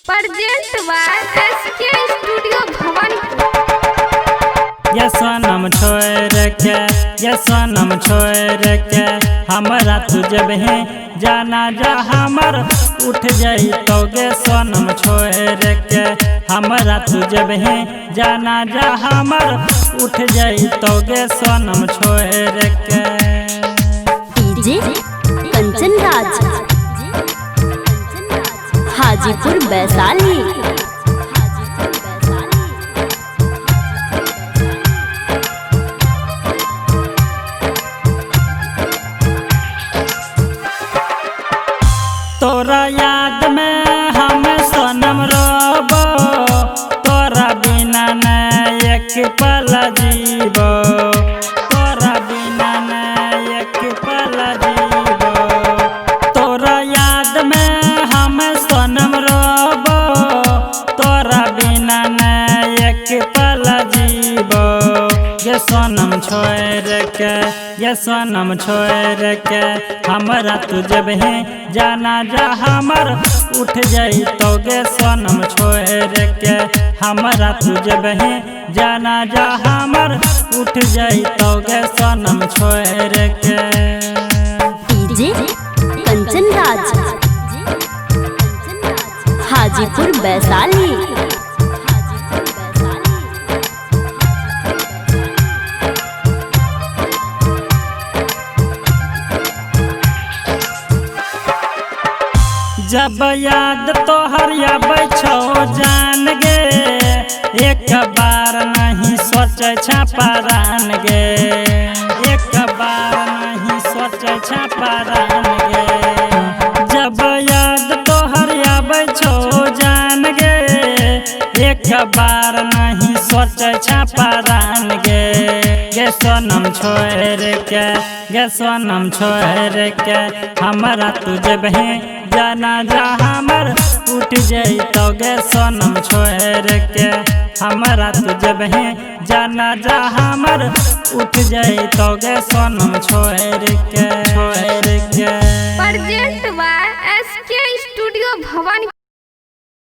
Present by SK studio Bhawanipur. ये सनम छोड़ के, ये सनम छोड़ के हमरा तुझे बहे जाना जा हमर उठ जाई तोगे सनम छोड़ के हमरा तुझे बहे जाना जा हमर उठ जाई तोगे सनम छोड़ के। डीजे कंचन राज हाजीपुर वैशाली। तोरा याद में हम सनम रोबो, तोरा बिना न एक पल जीबो, तोरा बिना न एक पल जीबो। तोरा याद में हम सनम रोबो, तोरा बिना न एक पल जीबो। ये सनम छोड़ के, ये सनम छोड़ के हमरा तुझे बहे जाना जा हमर उठ जाई तोगे सनम छोड़ के हमरा तुझे बहे जाना जा हमर उठ जाई तोगे सनम छोड़ के। डीजे कंचन राज हाजीपुर वैशाली। जब याद तोहर आबै छौ जान गे, एक बार नहीं सोचे छ परान गे, एक बार नहीं सोचे छ परान गे। जब याद तोहर आबै छौ जान गे, एक बार नहीं सोचे छ परान गे। गे सनम छोड़ के, गे सनम छोड़ के हमरा तुझे बहे जाना जा हमर उठ जाई तोगे सनम छोड़ के हमरा तुझे बहे जाना जा हमर उठ जाई तोगे सनम छोड़ के। Present by SK studio Bhawanipur.